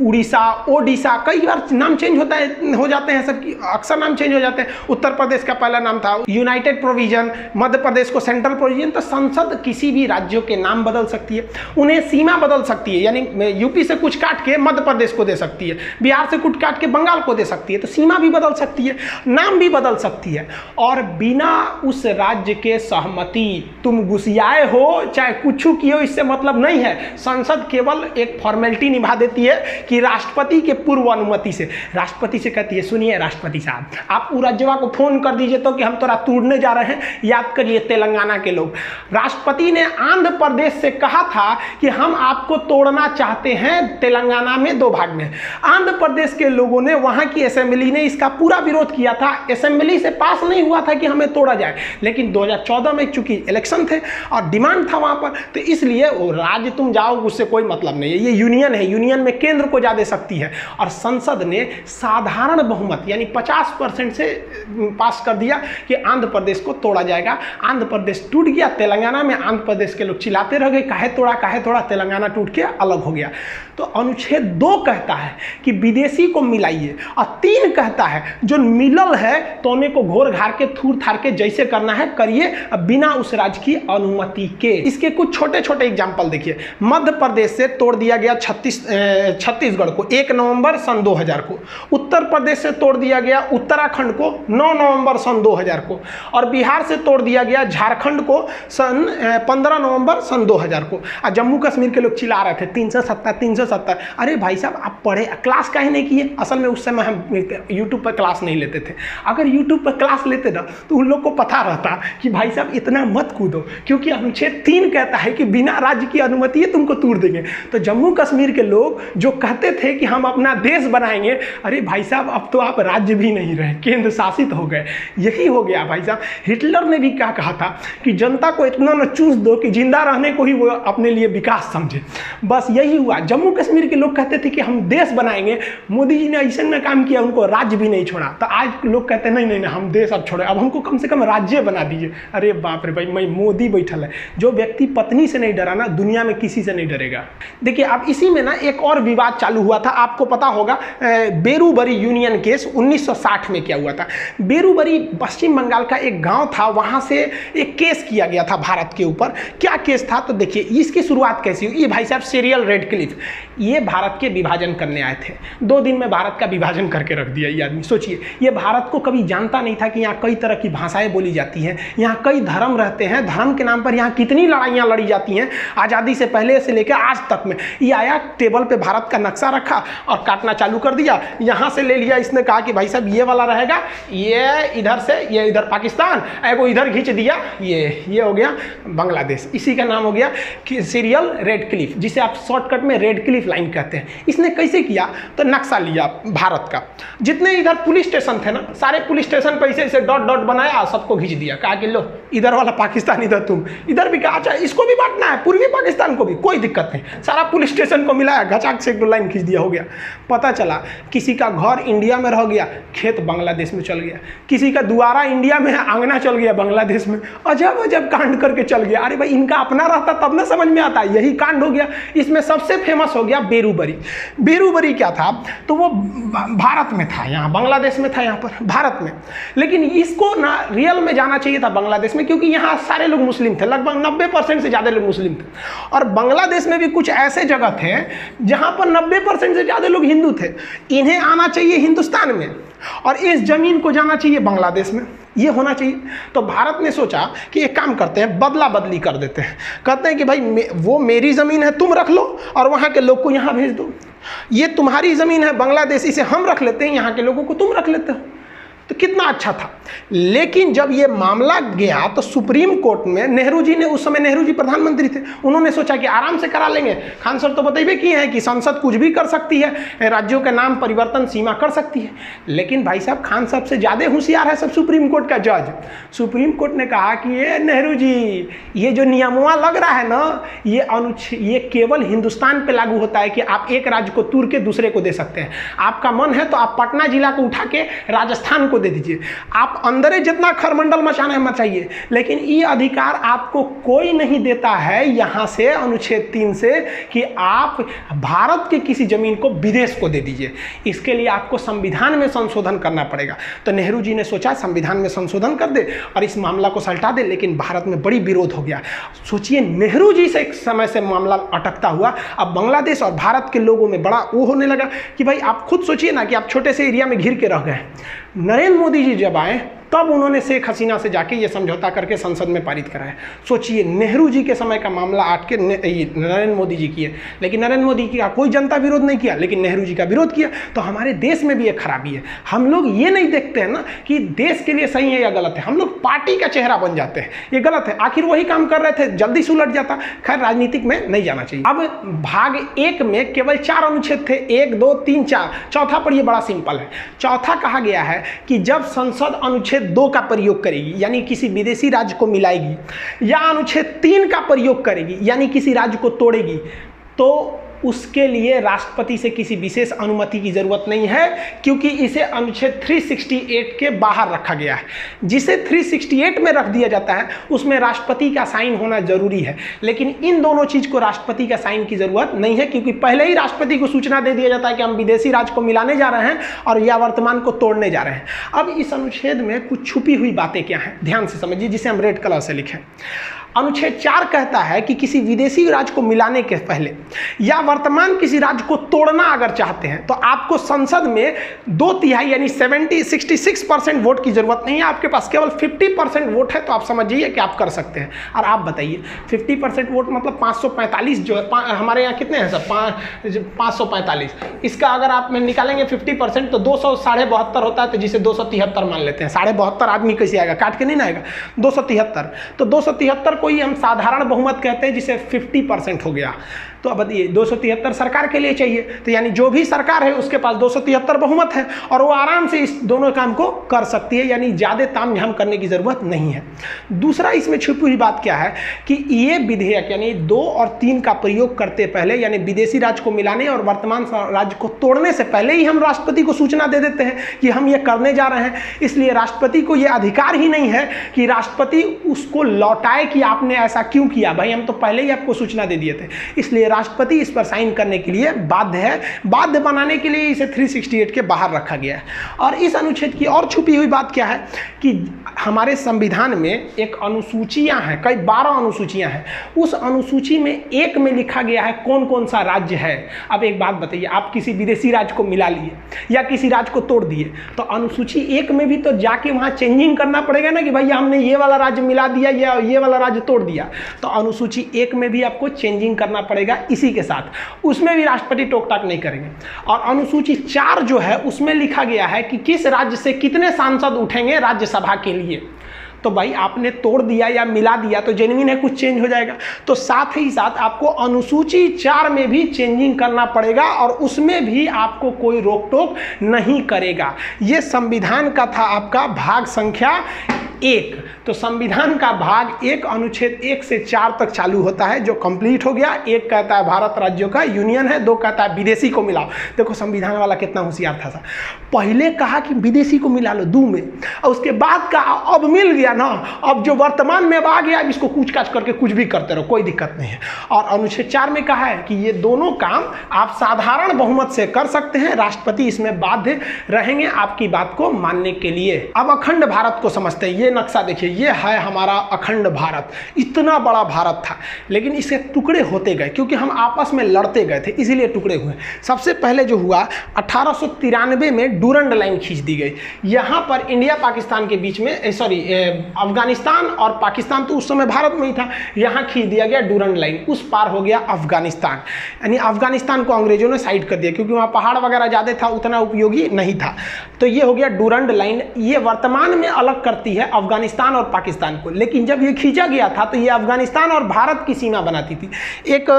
उड़ीसा, ओडिशा, कई बार नाम चेंज हो जाते हैं, सब अक्सर नाम चेंज हो जाते हैं। उत्तर प्रदेश का पहला नाम था यूनाइटेड प्रोविजन, मध्य प्रदेश को सेंट्रल प्रोविजन। तो संसद किसी भी राज्यों के नाम बदल सकती है, उन्हें सीमा बदल सकती है। यानी यूपी से कुछ काट के मध्य प्रदेश को दे सकती है, बिहार से कुछ काट के बंगाल को दे सकती है। तो सीमा भी बदल सकती है, नाम भी बदल सकती है, और बिना उस राज्य के सहमति, तुम घुसियाए हो चाहे कुछ किए हो, इससे मतलब नहीं है। संसद केवल एक फॉर्मेलिटी निभा देती है कि राष्ट्रपति के पूर्व अनुमति से, राष्ट्रपति से कहती है सुनिए राष्ट्रपति साहब, आप राज्यवा को फोन कर दीजिए तो कि हम तोरा तोड़ने जा रहे हैं। याद करिए तेलंगाना के लोग, राष्ट्रपति ने आंध्र प्रदेश से कहा था कि हम आपको तोड़ना चाहते हैं तेलंगाना में 2 भाग में। आंध्र प्रदेश के लोगों ने, वहां की असेंबली ने इसका पूरा विरोध किया था। असेंबली से पास नहीं हुआ था कि हमें तोड़ा जाए, लेकिन 2014 में चूंकि इलेक्शन थे और डिमांड था वहां पर, तो इसलिए वो राज्य तुम जाओ उससे कोई मतलब नहीं है। ये यूनियन है, यूनियन में केंद्र को ज्यादा शक्ति है। और संसद ने साधारण बहुमत यानी 50% से पास कर दिया कि आंध्र प्रदेश को तोड़ा जाएगा। आंध्र प्रदेश टूट गया। तेलंगाना में आंध्र प्रदेश के लोग चिल्लाते रह गए, काहे तोड़ा, तेलंगाना टूट के अलग हो गया। तो अनुच्छेद 2 कहता है कि विदेशी को मिलाइए, और 3 कहता है जो मिलल है तो उन्हें को घोर घार के थूर थार के जैसे करना है करिए, बिना उस राज्य की अनुमति के। इसके कुछ छोटे छोटे एग्जाम्पल देखिए। मध्य प्रदेश से तोड़ दिया गया छत्तीसगढ़ को 1 नवंबर सन 2000 को। उत्तर प्रदेश से तोड़ दिया गया उत्तराखंड को 9 नवंबर सन 2000 को। और बिहार से तोड़ दिया गया झारखंड को सन 15 नवंबर सन 2000 को। और जम्मू कश्मीर के लोग चिल्ला रहे थे 370। अरे भाई साहब, आप पढ़े, क्लास काहे नहीं किए? असल में उस समय हम यूट्यूब पर क्लास नहीं लेते थे। अगर यूट्यूब पर क्लास लेते ना तो उन लोग को पता रहता कि भाई साहब इतना मत कूदो, क्योंकि अनुच्छेद 3 कहता है कि बिना राज्य की अनुमति है तुमको तोड़ देंगे। तो जम्मू कश्मीर के लोग जो कहते थे कि हम अपना देश बनाएंगे, अरे भाई साहब अब तो आप राज्य भी नहीं रहे, केंद्र शासित हो गए। यही हो गया भाई साहब। हिटलर ने भी क्या कहा था कि जनता को इतना न चूस दो कि जिंदा रहने को ही वो अपने लिए विकास समझे। बस यही हुआ। जम्मू कश्मीर के लोग कहते थे कि हम देश बनाएंगे, मोदी जी ने ऐसे में काम किया, उनको राज्य भी नहीं छोड़ा। तो आज लोग कहते हैं नहीं हम देश अब छोड़े, अब हमको कम से कम राज्य बना दीजिए। अरे बाप रे भाई, मैं मोदी बैठल है। जो व्यक्ति पत्नी से नहीं डरा ना, दुनिया में किसी से नहीं डरेगा। देखिए अब इसी में ना एक और विवाद चालू हुआ था, आपको पता होगा बेरूबरी यूनियन केस 1960 में क्या हुआ था। बेरूबरी पश्चिम बंगाल का एक गांव था, वहां से एक केस किया गया था भारत के ऊपर। क्या केस था तो देखिए इसकी शुरुआत कैसी हुई। ये भाई साहब सीरियल रेडक्लिफ, ये भारत के विभाजन करने आए थे। 2 दिन में भारत का विभाजन करके रख दिया ये आदमी। सोचिए, ये भारत को कभी जानता नहीं था कि यहाँ कई तरह की भाषाएं बोली जाती हैं, यहाँ कई धर्म रहते हैं, धर्म के नाम पर यहाँ कितनी लड़ाइयाँ लड़ी जाती हैं आज़ादी से पहले से लेकर आज तक में। ये आया टेबल पे भारत का नक्शा रखा और काटना चालू कर दिया। यहाँ से ले लिया, इसने कहा कि भाई साहब ये वाला रहेगा, ये इधर से, ये इधर पाकिस्तान, एगो इधर खींच दिया, ये हो गया बांग्लादेश। इसी का नाम हो गया कि सीरियल रेडक्लिफ, जिसे आप शॉर्टकट में रेडक्लिफ लाइन कहते हैं। इसने कैसे किया तो नक्शा लिया भारत का, जितने इधर पुलिस स्टेशन थे ना, सारे पुलिस स्टेशन पर ऐसे डॉट डॉट बनाया, सबको खींच दिया। कहा कि लो इधर वाला पाकिस्तान, इधर तुम, इधर भी कहा अच्छा इसको भी बांटना है, पूर्वी पाकिस्तान को भी, कोई दिक्कत नहीं। सारा पुलिस स्टेशन को मिलाया, घचाक से एक लाइन खींच दिया, हो गया। पता चला किसी का घर इंडिया में रह गया, खेत बांग्लादेश में चल गया। किसी का दुआरा इंडिया में है, आंगना चल गया बांग्लादेश में। अजब अजब कांड करके चल गया। अरे भाई इनका अपना रहता तब ना समझ में आता, यही कांड हो गया। इसमें सबसे फेमस हो गया बेरूबरी। बेरूबरी क्या था तो वो भारत में था, यहाँ बांग्लादेश में था, यहाँ पर भारत में। लेकिन इसको ना रियल में जाना चाहिए था बांग्लादेश में, क्योंकि यहाँ सारे लोग मुस्लिम थे, लगभग 90% से ज़्यादा लोग मुस्लिम थे। और बांग्लादेश में भी कुछ ऐसे जगह थे जहाँ पर 90% से ज़्यादा लोग हिंदू थे। इन्हें आना चाहिए हिंदुस्तान में और इस जमीन को जाना चाहिए बांग्लादेश में, ये होना चाहिए। तो भारत ने सोचा कि एक काम करते हैं, बदला बदली कर देते हैं। कहते हैं कि भाई वो मेरी ज़मीन है, तुम रख लो और वहाँ के लोग को यहाँ भेज दो। ये तुम्हारी ज़मीन है बांग्लादेश, इसे हम रख लेते हैं, यहाँ के लोगों को तुम रख लेते हो। तो कितना अच्छा था। लेकिन जब ये मामला गया तो सुप्रीम कोर्ट में नेहरू जी ने, उस समय नेहरू जी प्रधानमंत्री थे, उन्होंने सोचा कि आराम से करा लेंगे। खान सर तो बताइए किए हैं कि संसद कुछ भी कर सकती है, राज्यों के नाम परिवर्तन सीमा कर सकती है। लेकिन भाई साहब खान साहब से ज़्यादा होशियार है सब सुप्रीम कोर्ट का जज। सुप्रीम कोर्ट ने कहा कि ये नेहरू जी, ये जो नियमवा लग रहा है ना, ये केवल हिंदुस्तान पर लागू होता है कि आप एक राज्य को तोड़ के दूसरे को दे सकते हैं। आपका मन है तो आप पटना जिला को उठा के राजस्थान को को दे दीजिए, आप अंदर जितना खरमंडल मचाना है मचाइए, लेकिन ये अधिकार आपको कोई नहीं देता है यहाँ से अनुच्छेद 3 से कि आप भारत की किसी जमीन को विदेश को दे दीजिए। इसके लिए आपको संविधान में संशोधन करना पड़ेगा। तो नेहरू जी ने सोचा संविधान में संशोधन कर दे और इस मामला को सलटा दे, लेकिन भारत में बड़ी विरोध हो गया। सोचिए नेहरू जी से एक समय से मामला अटकता हुआ अब बांग्लादेश और भारत के लोगों में बड़ा वो होने लगा कि भाई आप खुद सोचिए ना कि आप छोटे से एरिया में घिर के रह गए। नरेंद्र मोदी जी जब आए तब उन्होंने शेख हसीना से जाके ये समझौता करके संसद में पारित कराया। सोचिए नेहरू जी के समय का मामला आट के नरेंद्र मोदी जी किए, लेकिन नरेंद्र मोदी का कोई जनता विरोध नहीं किया, लेकिन नेहरू जी का विरोध किया। तो हमारे देश में भी एक खराबी है, हम लोग ये नहीं देखते हैं ना कि देश के लिए सही है या गलत है, हम लोग पार्टी का चेहरा बन जाते हैं, ये गलत है। आखिर वही काम कर रहे थे, जल्दी से उलट जाता। खैर राजनीतिक में नहीं जाना चाहिए। अब भाग 1 में केवल 4 अनुच्छेद थे, 1, 2, 3, 4। चौथा पर ये बड़ा सिंपल है। चौथा कहा गया है कि जब संसद अनुच्छेद 2 का प्रयोग करेगी यानी किसी विदेशी राज्य को मिलाएगी, या अनुच्छेद 3 का प्रयोग करेगी यानी किसी राज्य को तोड़ेगी, तो उसके लिए राष्ट्रपति से किसी विशेष अनुमति की जरूरत नहीं है, क्योंकि इसे अनुच्छेद 368 के बाहर रखा गया है। जिसे 368 में रख दिया जाता है उसमें राष्ट्रपति का साइन होना जरूरी है, लेकिन इन दोनों चीज को राष्ट्रपति का साइन की जरूरत नहीं है, क्योंकि पहले ही राष्ट्रपति को सूचना दे दिया जाता है कि हम विदेशी राज्य को मिलाने जा रहे हैं और या वर्तमान को तोड़ने जा रहे हैं। अब इस अनुच्छेद में कुछ छुपी हुई बातें क्या हैं, ध्यान से समझिए, जिसे हम रेड कलर से लिखें। अनुच्छेद 4 कहता है कि किसी विदेशी राज्य को मिलाने के पहले या वर्तमान किसी राज्य को तोड़ना अगर चाहते हैं तो आपको संसद में 2/3 यानी 66% वोट की जरूरत नहीं है, आपके पास केवल 50% वोट है, तो आप समझिए कि आप कर सकते हैं। और आप बताइए 50% वोट मतलब 545 जो है, हमारे यहाँ कितने हैं सर, 545, इसका अगर आप में निकालेंगे 50% तो 272 होता है, तो जिसे 273 मान लेते हैं। 72 आदमी कैसे आएगा, काट के नहीं ना आएगा, 273। तो 273 को ही हम साधारण बहुमत कहते हैं, जिसे 50% हो गया। तो अब बताइए 273 सरकार के लिए चाहिए, तो यानी जो भी सरकार है उसके पास 273 बहुमत है और वो आराम से इस दोनों काम को कर सकती है, यानी ज़्यादा तामझाम करने की ज़रूरत नहीं है। दूसरा इसमें छुपी हुई बात क्या है कि ये विधेयक यानी 2 और 3 का प्रयोग करते पहले, यानी विदेशी राज्य को मिलाने और वर्तमान राज्य को तोड़ने से पहले ही हम राष्ट्रपति को सूचना दे देते हैं कि हम ये करने जा रहे हैं। इसलिए राष्ट्रपति को ये अधिकार ही नहीं है कि राष्ट्रपति उसको लौटाए कि आपने ऐसा क्यों किया, भाई हम तो पहले ही आपको सूचना दे दिए थे। इसलिए राष्ट्रपति इस पर साइन करने के लिए बाध्य है। बाध्य बनाने के लिए इसे 368 के बाहर रखा गया है। और इस अनुच्छेद की और छुपी हुई बात क्या है कि हमारे संविधान में एक अनुसूचियां हैं, कई 12 अनुसूचियां हैं। उस अनुसूची में 1 में लिखा गया है कौन कौन सा राज्य है। अब एक बात बताइए, आप किसी विदेशी राज्य को मिला लिए या किसी राज्य को तोड़ दिए, तो अनुसूची 1 में भी तो जाके वहां चेंजिंग करना पड़ेगा ना कि भाई हमने ये वाला राज्य मिला दिया या ये वाला राज्य तोड़ दिया। तो अनुसूची 1 में भी आपको चेंजिंग करना पड़ेगा इसी के साथ, उसमें भी राष्ट्रपति टोक टाक नहीं करेंगे। और अनुसूची 4 जो है उसमें लिखा गया है कि किस राज्य से कितने सांसद उठेंगे राज्यसभा के लिए। तो भाई आपने तोड़ दिया या मिला दिया तो जेन्युइन है, कुछ चेंज हो जाएगा। तो साथ ही साथ आपको अनुसूची 4 में भी चेंजिंग करना पड़ेगा और उसमें भी आपको कोई रोक टोक नहीं करेगा। ये संविधान का था आपका भाग संख्या 1। तो संविधान का भाग 1 अनुच्छेद 1 से 4 तक चालू होता है, जो कंप्लीट हो गया। 1 कहता है भारत राज्यों का यूनियन है, 2 कहता है विदेशी को मिलाओ। देखो संविधान वाला कितना होशियार था। पहले कहा कि विदेशी को मिला लो 2 में, और उसके बाद कहा अब मिल गया ना, अब जो वर्तमान में अब आ गया, अब इसको कूच काच करके कुछ भी करते रहो, कोई दिक्कत नहीं है। और अनुच्छेद 4 में कहा है कि ये दोनों काम आप साधारण बहुमत से कर सकते हैं, राष्ट्रपति इसमें बाध्य रहेंगे आपकी बात को मानने के लिए। अब अखंड भारत को समझते हैं। ये नक्शा देखिए, ये है हमारा अखंड भारत। इतना बड़ा भारत था, लेकिन इसके टुकड़े होते गए क्योंकि हम आपस में लड़ते गए थे, इसीलिए टुकड़े हुए। सबसे पहले जो हुआ 1893 में डूरंड लाइन खींच दी गई। यहाँ पर इंडिया पाकिस्तान के बीच में अफगानिस्तान और पाकिस्तान तो उस समय भारत में ही था, यहाँ खींच दिया गया डूरंड लाइन। उस पार हो गया अफगानिस्तान, यानी अफगानिस्तान को अंग्रेजों ने साइड कर दिया क्योंकि वहाँ पहाड़ वगैरह ज़्यादा था, उतना उपयोगी नहीं था। तो ये हो गया डूरंड लाइन। ये वर्तमान में अलग करती है अफगानिस्तान और पाकिस्तान को। लेकिन जब ये खींचा गया था तो ये अफगानिस्तान और भारत की सीमा बनाती थी। एक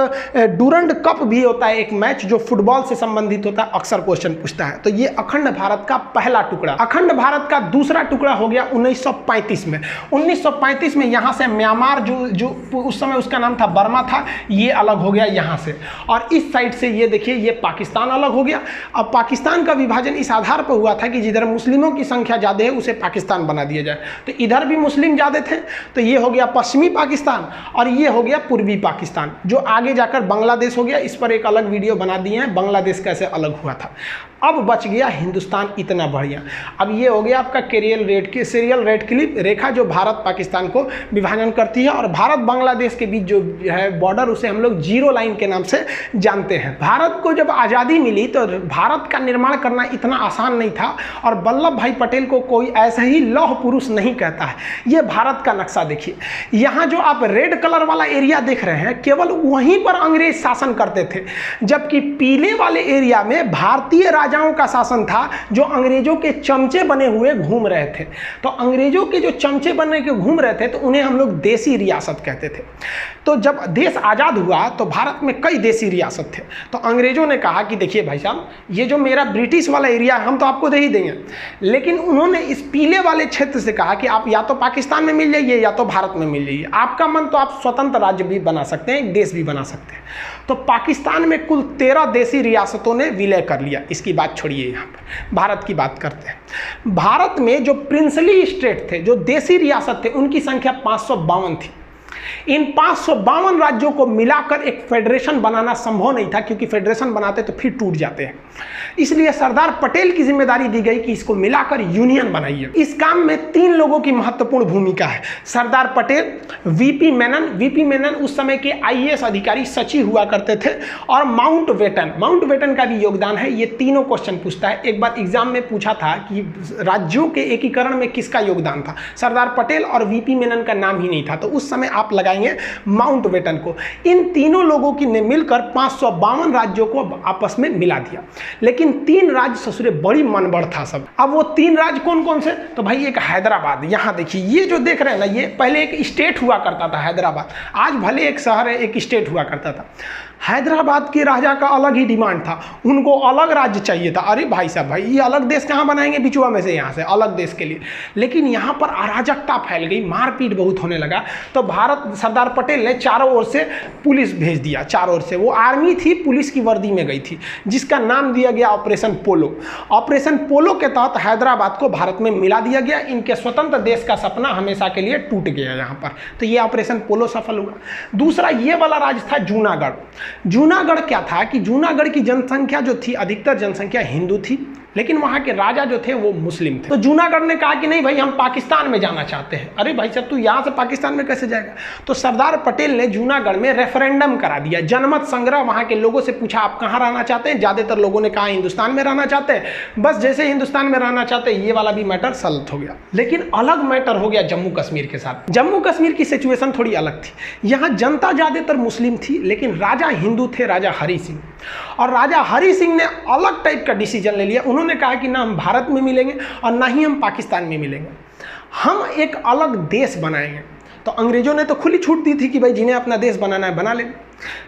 डूरंड कप भी होता है, एक मैच जो फुटबॉल से संबंधित होता है, अक्सर क्वेश्चन पूछता है। तो ये अखंड भारत का पहला टुकड़ा। अखंड भारत का दूसरा टुकड़ा हो गया 1935 में। 1935 में यहाँ से म्यांमार जो उस समय उसका नाम था बर्मा था, ये अलग हो गया यहाँ से। और इस साइड से ये देखिए ये पाकिस्तान अलग हो गया। अब पाकिस्तान का विभाजन इस आधार पर हुआ था कि जिधर मुस्लिमों की संख्या ज़्यादा है उसे पाकिस्तान बना दिया जाए। तो इधर भी मुस्लिम ज़्यादा थे तो ये हो गया पश्चिमी पाकिस्तान और ये हो गया पूर्वी पाकिस्तान, जो आगे जाकर बांग्लादेश हो गया। इस पर एक अलग वीडियो बना दिए हैं, बांग्लादेश कैसे अलग हुआ था। अब बच गया हिंदुस्तान इतना बढ़िया। अब ये हो गया आपका सीरियल रेड क्लिप रेखा जो भारत पाकिस्तान को विभाजन करती है। और भारत बांग्लादेश के बीच जो है बॉर्डर, उसे हम लोग जीरो लाइन के नाम से जानते हैं। भारत को जब आज़ादी मिली तो भारत का निर्माण करना इतना आसान नहीं था और वल्लभ भाई पटेल को कोई ऐसा ही लौह पुरुष नहीं कहता है। ये भारत का नक्शा देखिए, यहाँ जो आप रेड कलर वाला एरिया देख रहे हैं केवल वहीं पर अंग्रेज शासन करते थे, जबकि पीले वाले एरिया में भारतीय राजाओं का शासन था जो अंग्रेजों के चमचे बने हुए घूम रहे थे। तो अंग्रेजों के जो चमचे बने के घूम रहे थे तो उन्हें हम लोग देसी रियासत कहते थे। तो जब देश आज़ाद हुआ तो भारत में कई देसी रियासत थे। तो अंग्रेजों ने कहा कि देखिए भाई साहब, ये जो मेरा ब्रिटिश वाला एरिया है हम तो आपको दे ही देंगे, लेकिन उन्होंने इस पीले वाले क्षेत्र से कहा कि आप या तो पाकिस्तान में मिल जाइए या तो भारत में मिल जाइए, आपका मन तो आप स्वतंत्र राज्य भी बना सकते हैं, एक देश भी बना सकते हैं। तो पाकिस्तान में कुल 13 देसी रियासतों ने विलय कर लिया। इसकी बात छोड़िए, यहाँ पर भारत की बात करते हैं। भारत में जो प्रिंसली स्टेट थे, जो देसी रियासत थे, उनकी संख्या 552 थी। इन 552 राज्यों को मिलाकर एक फेडरेशन बनाना संभव नहीं था, क्योंकि फेडरेशन बनाते तो फिर टूट जाते हैं। इसलिए सरदार पटेल की जिम्मेदारी दी गई कि इसको मिलाकर यूनियन बनाइए। इस काम में 3 लोगों की महत्वपूर्ण भूमिका है। सरदार पटेल, वीपी मेनन उस समय के आईएएस अधिकारी सचिव हुआ करते थे, और माउंटबेटन का भी योगदान है। ये तीनों क्वेश्चन पूछता है। एक बार एग्जाम में पूछा था कि राज्यों के एकीकरण में किसका योगदान था, सरदार पटेल और वीपी मेनन का नाम ही नहीं था, तो उस समय आप लगाएंगे माउंटबेटन को। इन तीनों लोगों की ने मिलकर 552 राज्यों को आपस में मिला दिया। लेकिन 3 राज्य ससुरे बड़ी मनबड़ था सब। अब वो 3 राज्य कौन कौन से, तो भाई एक हैदराबाद, यहाँ देखिए ये जो देख रहे हैं ना, ये पहले एक स्टेट हुआ करता था हैदराबाद, आज भले एक शहर है, एक स्टेट हुआ करता था। हैदराबाद के राजा का अलग ही डिमांड था, उनको अलग राज्य चाहिए था। अरे भाई साहब, भाई ये अलग देश कहाँ बनाएंगे बिचुआ में से, यहाँ से अलग देश के लिए। लेकिन यहाँ पर अराजकता फैल गई, मारपीट बहुत होने लगा। तो सरदार पटेल ने चारों ओर से पुलिस भेज दिया। चारों ओर से वो आर्मी थी, पुलिस की वर्दी में गई थी, जिसका नाम दिया गया ऑपरेशन पोलो। ऑपरेशन पोलो के तहत हैदराबाद को भारत में मिला दिया गया। इनके स्वतंत्र देश का सपना हमेशा के लिए टूट गया यहाँ पर। तो ये ऑपरेशन पोलो सफल हुआ। दूसरा ये वाला राज्य था जूनागढ़। जूनागढ़ क्या था कि जूनागढ़ की जनसंख्या जो थी, अधिकतर जनसंख्या हिंदू थी, लेकिन वहाँ के राजा जो थे वो मुस्लिम थे। तो जूनागढ़ ने कहा कि नहीं भाई, हम पाकिस्तान में जाना चाहते हैं। अरे भाई साहब, तू यहाँ से पाकिस्तान में कैसे जाएगा। तो सरदार पटेल ने जूनागढ़ में रेफरेंडम करा दिया, जनमत संग्रह। वहाँ के लोगों से पूछा आप कहाँ रहना चाहते हैं। ज़्यादातर लोगों ने कहा हिंदुस्तान में रहना चाहते हैं। बस जैसे हिंदुस्तान में रहना चाहते हैं, ये वाला भी मैटर सॉल्व हो गया। लेकिन अलग मैटर हो गया जम्मू कश्मीर के साथ। जम्मू कश्मीर की सिचुएशन थोड़ी अलग थी। यहाँ जनता ज़्यादातर मुस्लिम थी, लेकिन राजा हिंदू थे, राजा हरि सिंह। और राजा हरि सिंह ने अलग टाइप का डिसीजन ले लिया। उन्होंने कहा कि ना हम भारत में मिलेंगे और ना ही हम पाकिस्तान में मिलेंगे, हम एक अलग देश बनाएंगे। तो अंग्रेजों ने तो खुली छूट दी थी कि भाई जिन्हें अपना देश बनाना है बना लेंगे।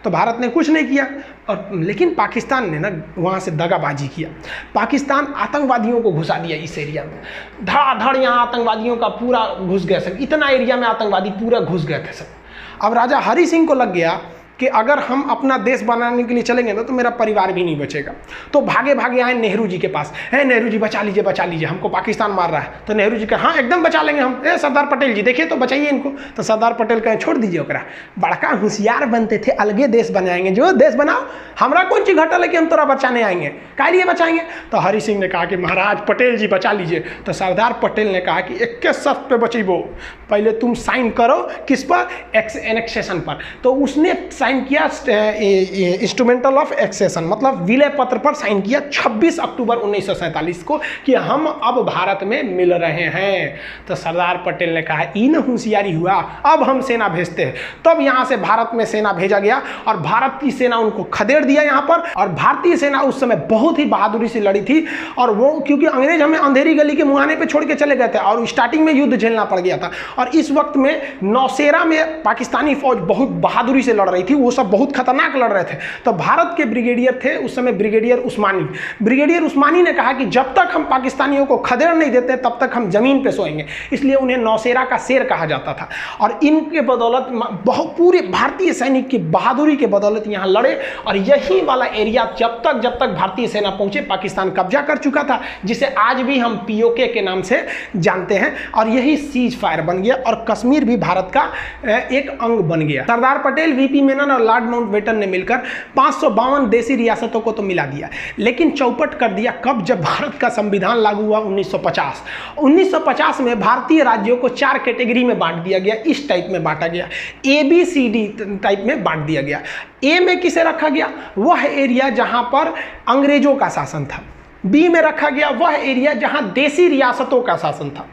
तो भारत ने कुछ नहीं किया, और लेकिन पाकिस्तान ने ना वहाँ से दगाबाजी किया। पाकिस्तान आतंकवादियों को घुसा दिया इस एरिया में, धड़ाधड़ यहाँ आतंकवादियों का पूरा घुस गया सब, इतना एरिया में आतंकवादी पूरा घुस गए थे सब। अब राजा हरि सिंह को लग गया कि अगर हम अपना देश बनाने के लिए चलेंगे ना तो मेरा परिवार भी नहीं बचेगा। तो भागे भागे आए नेहरू जी के पास, है नेहरू जी बचा लीजिए, हमको पाकिस्तान मार रहा है। तो नेहरू जी कहा हाँ एकदम बचा लेंगे हम। सरदार पटेल जी देखिए तो बचाइए इनको। तो सरदार पटेल कहे छोड़ दीजिए ओकरा, बड़का होशियार बनते थे, अलगे देश बनाएंगे, जो देश बनाओ, हमरा कौन चीज घटल है कि हम तोरा बचाने आएंगे, काहे लिए बचाएंगे। तो हरि सिंह ने कहा कि महाराज पटेल जी बचा लीजिए। तो सरदार पटेल ने कहा कि 21 शर्त पे बचीबो, पहले तुम साइन करो किस पर, एनेक्सेशन पर। तो उसने साइन किया इंस्ट्रूमेंटल ऑफ एक्सेशन, मतलब विलय पत्र पर साइन किया 26 अक्टूबर 1947 को कि हम अब भारत में मिल रहे हैं। तो सरदार पटेल ने कहा इन होशियारी हुआ, अब हम सेना भेजते हैं। तब यहाँ से भारत में सेना भेजा गया और भारत की सेना उनको खदेड़ दिया यहाँ पर। और भारतीय सेना उस समय बहुत ही बहादुरी से लड़ी थी, और वो क्योंकि अंग्रेज हमें अंधेरी गली के मुहाने पे छोड़ के चले गए थे और स्टार्टिंग में युद्ध झेलना पड़ गया था। और इस वक्त में नौशेरा में पाकिस्तानी फौज बहुत बहादुरी से लड़ रही थी, वो सब बहुत खतरनाक लड़ रहे थे। तो भारत के ब्रिगेडियर थे उस समय ब्रिगेडियर उस्मानी। ब्रिगेडियर उस्मानी ने कहा कि जब तक हम पाकिस्तानियों को खदेड़ नहीं देते तब तक हम जमीन पे सोएंगे, इसलिए उन्हें नौशेरा का शेर कहा जाता था। और इनके बदौलत बहुत पूरे भारतीय सैनिक की बहादुरी के बदौलत यहाँ लड़े। और यही वाला एरिया जब तक भारतीय सेना पहुंचे पाकिस्तान कब्जा कर चुका था, जिसे आज भी हम पीओके के नाम से जानते हैं। और यही सीज फायर बन गया और कश्मीर भी भारत का एक अंग बन गया। सरदार पटेल, वीपी मेनन और लॉर्ड माउंटबेटन ने मिलकर 552 देसी रियासतों को तो मिला दिया, लेकिन चौपट कर दिया कब? जब भारत का संविधान लागू हुआ 1950। 1950 में भारतीय राज्यों को 4 कैटेगरी में बांट दिया गया, इस टाइप में बांटा गया, ABCD टाइप में बांट दिया गया। ए में किसे रखा गया? वह एरिया जहां पर अंग्रेजों का शासन था। बी में रखा गया वह एरिया जहां देसी रियासतों का शासन था।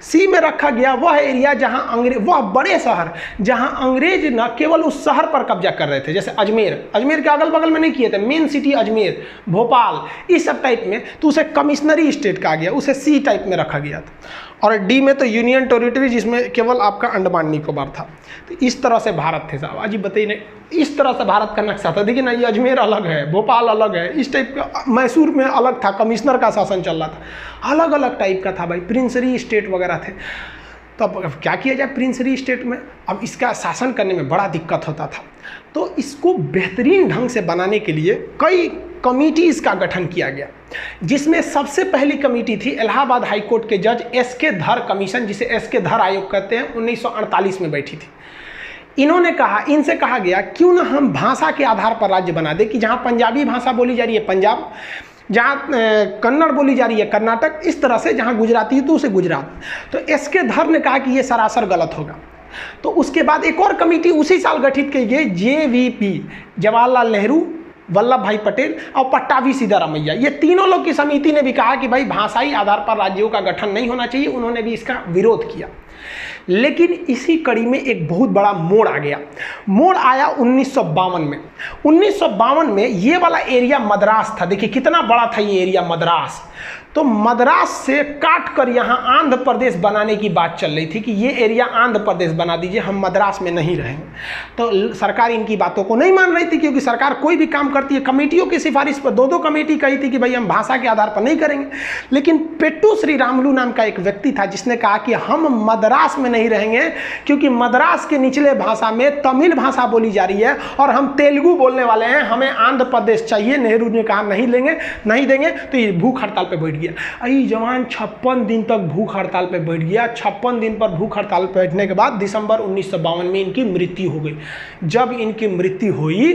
सी में रखा गया वह एरिया जहां वह बड़े शहर जहां अंग्रेज न केवल उस शहर पर कब्जा कर रहे थे, जैसे अजमेर के अगल बगल में नहीं किए थे, मेन सिटी अजमेर, भोपाल, इस सब टाइप में, तो उसे कमिश्नरी स्टेट कहा गया, उसे सी टाइप में रखा गया था। और डी में तो यूनियन टेरिटरी, जिसमें केवल आपका अंडमान निकोबार था। तो इस तरह से भारत थे साहब। अजी बताइए नहीं, इस तरह से भारत का नक्शा था। देखिए ना, ये अजमेर अलग है, भोपाल अलग है, इस टाइप का। मैसूर में अलग था, कमिश्नर का शासन चल रहा था, अलग अलग टाइप का था भाई, प्रिंसरी स्टेट वगैरह थे। तो अब क्या किया जाए प्रिंसरी स्टेट में? अब इसका शासन करने में बड़ा दिक्कत होता था। तो इसको बेहतरीन ढंग से बनाने के लिए कई कमिटीज़ का गठन किया गया, जिसमें सबसे पहली कमेटी थी इलाहाबाद हाई कोर्ट के जज एस के धर कमीशन, जिसे एस के धर आयोग कहते हैं, 1948 में बैठी थी। इनसे कहा गया क्यों ना हम भाषा के आधार पर राज्य बना दे, कि जहाँ पंजाबी भाषा बोली जा रही है पंजाब, जहाँ कन्नड़ बोली जा रही है कर्नाटक, इस तरह से जहाँ गुजराती है तो उसे गुजरात। तो एस के धर ने कहा कि ये सरासर गलत होगा। तो उसके बाद एक और कमेटी उसी साल गठित की गई, JVP, जवाहरलाल नेहरू, वल्लभ भाई पटेल और पट्टाभी सिद्धारमैया। ये तीनों लोग की समिति ने भी कहा कि भाई भाषाई आधार पर राज्यों का गठन नहीं होना चाहिए। उन्होंने भी इसका विरोध किया। लेकिन इसी कड़ी में एक बहुत बड़ा मोड़ आ गया। मोड़ आया 1952 में। 1952 में ये वाला एरिया मद्रास था। देखिए कितना बड़ा था ये एरिया मद्रास। तो मद्रास से काट कर यहाँ आंध्र प्रदेश बनाने की बात चल रही थी कि ये एरिया आंध्र प्रदेश बना दीजिए, हम मद्रास में नहीं रहेंगे। तो सरकार इनकी बातों को नहीं मान रही थी, क्योंकि सरकार कोई भी काम करती है कमेटियों की सिफारिश पर। 2 कमेटी कही थी कि भाई हम भाषा के आधार पर नहीं करेंगे। लेकिन पेट्टू श्री रामुलु नाम का एक व्यक्ति था जिसने कहा कि हम मद्रास में नहीं रहेंगे, क्योंकि मद्रास के निचले भाषा में तमिल भाषा बोली जा रही है और हम तेलुगु बोलने वाले हैं, हमें आंध्र प्रदेश चाहिए। नेहरू ने कहा नहीं देंगे। तो ये भूख हड़ताल पर बैठ गया। अरे जवान 56 दिन तक भूख हड़ताल पे बैठ गया। 56 दिन पर भूख हड़ताल पे बैठने के बाद दिसंबर 1952 में इनकी मृत्यु हो गई। जब इनकी मृत्यु हुई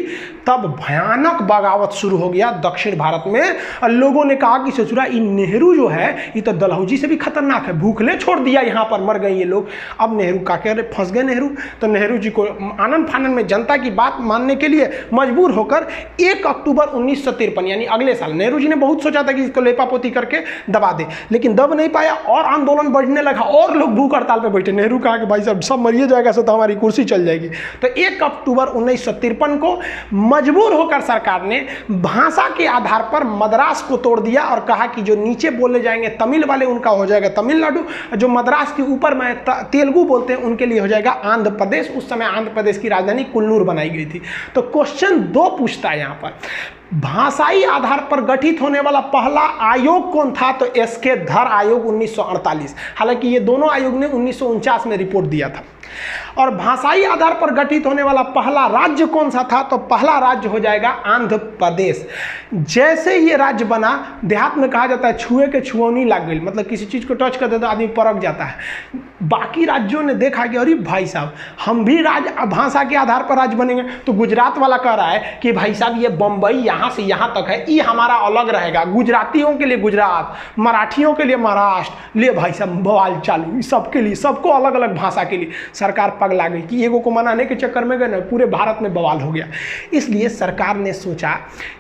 तब भयानक बगावत शुरू हो गया दक्षिण भारत में। और लोगों ने कहा कि ससुरा ये नेहरू जो है ये तो डलहौजी से भी खतरनाक है, भूखले छोड़ दिया, यहाँ पर मर गए ये लोग। अब नेहरू का कह रहे फंस गए नेहरू। तो नेहरू जी को आनंद फानन में जनता की बात मानने के लिए मजबूर होकर 1 अक्टूबर 1953 यानी अगले साल, नेहरू जी ने बहुत सोचा था कि इसको लेपापोती करके दबा दे, लेकिन दब नहीं पाया और आंदोलन बढ़ने लगा और लोग भूख हड़ताल पे बैठे। नेहरू कहा कि भाई साहब सब मरिए जाएगा तो हमारी कुर्सी चल जाएगी। तो 1 अक्टूबर 1953 को मजबूर होकर सरकार ने भाषा के आधार पर मद्रास को तोड़ दिया और कहा कि जो नीचे बोले जाएंगे तमिल वाले उनका हो जाएगा तमिलनाडु, जो मद्रास के ऊपर में तेलुगु बोलते हैं उनके लिए हो जाएगा आंध्र प्रदेश। उस समय आंध्र प्रदेश की राजधानी कुल्लूर बनाई गई थी। तो क्वेश्चन 2 पूछता है यहाँ पर, भाषाई आधार पर गठित होने वाला पहला आयोग कौन था? तो एस के धर आयोग 1948। हालांकि ये दोनों आयोग ने 1949 में रिपोर्ट दिया था। और भाषाई आधार पर गठित होने वाला पहला राज्य कौन सा था? तो पहला राज्य हो जाएगा आंध्र प्रदेश। जैसे ये राज्य बना, देहात में कहा जाता है छुए के छुअनी लग गई, मतलब किसी चीज़ को टच कर दे तो आदमी परख जाता है। बाकी राज्यों ने देखा कि अरे भाई साहब हम भी भाषा के आधार पर राज्य बनेंगे। तो गुजरात वाला कह रहा है कि भाई साहब ये बम्बई यहाँ से यहाँ तक है, ये हमारा अलग रहेगा, गुजरातियों के लिए गुजरात, मराठियों के लिए महाराष्ट्र, ले भाई सब बवाल चालू, सबके लिए, सबको अलग अलग भाषा के लिए। सरकार पगला गई कि एगो को मनाने के चक्कर में गए ना, पूरे भारत में बवाल हो गया। इसलिए सरकार ने सोचा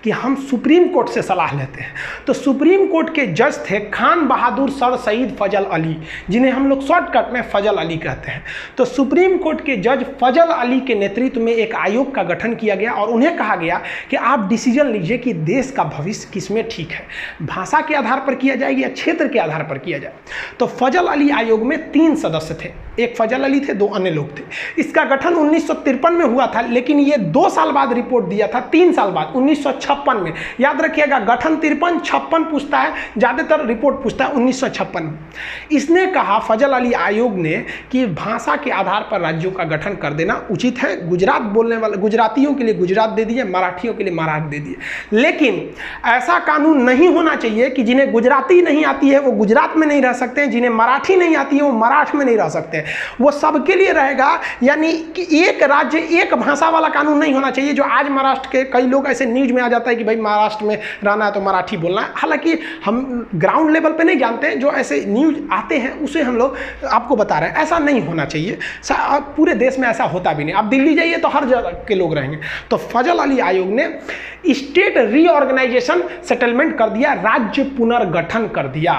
कि हम सुप्रीम कोर्ट से सलाह लेते हैं। तो सुप्रीम कोर्ट के जज थे खान बहादुर सर सईद फजल अली, जिन्हें हम लोग शॉर्टकट में फजल अली कहते हैं। तो सुप्रीम कोर्ट के जज फजल अली के नेतृत्व में एक आयोग का गठन किया गया और उन्हें कहा गया कि आप डिसीजन लीजिए कि देश का भविष्य किसमें ठीक है, भाषा के आधार पर किया जाए या क्षेत्र के आधार पर किया जाए। तो फजल अली आयोग में 3 सदस्य थे, एक फजल अली थे, 2 अन्य लोग थे। इसका गठन 1953 में हुआ था, लेकिन ये 2 साल बाद रिपोर्ट दिया था, 3 साल बाद 1956 में। याद रखिएगा, गठन 53-56 पूछता है, ज़्यादातर रिपोर्ट पूछता है 1956 में। इसने कहा, फजल अली आयोग ने, कि भाषा के आधार पर राज्यों का गठन कर देना उचित है। गुजरात बोलने वाले गुजरातियों के लिए गुजरात दे दिए, मराठियों के लिए महाराष्ट्र दे दिए। लेकिन ऐसा कानून नहीं होना चाहिए कि जिन्हें गुजराती नहीं आती है वो गुजरात में नहीं रह सकते हैं, जिन्हें मराठी नहीं आती है वो मराठी में नहीं रह सकते हैं। वो सबके लिए रहेगा, यानी कि एक राज्य एक भाषा वाला कानून नहीं होना चाहिए। जो आज महाराष्ट्र के कई लोग ऐसे न्यूज में आ जाता है कि भाई महाराष्ट्र में रहना है तो मराठी बोलना है, हालांकि हम ग्राउंड लेवल पे नहीं जानते हैं, जो ऐसे न्यूज आते हैं उसे हम लोग आपको बता रहे हैं। ऐसा नहीं होना चाहिए, पूरे देश में ऐसा होता भी नहीं। आप दिल्ली जाइए तो हर जगह के लोग रहेंगे। तो फजल अली आयोग ने स्टेट रीऑर्गेनाइजेशन सेटलमेंट कर दिया, राज्य पुनर्गठन कर दिया,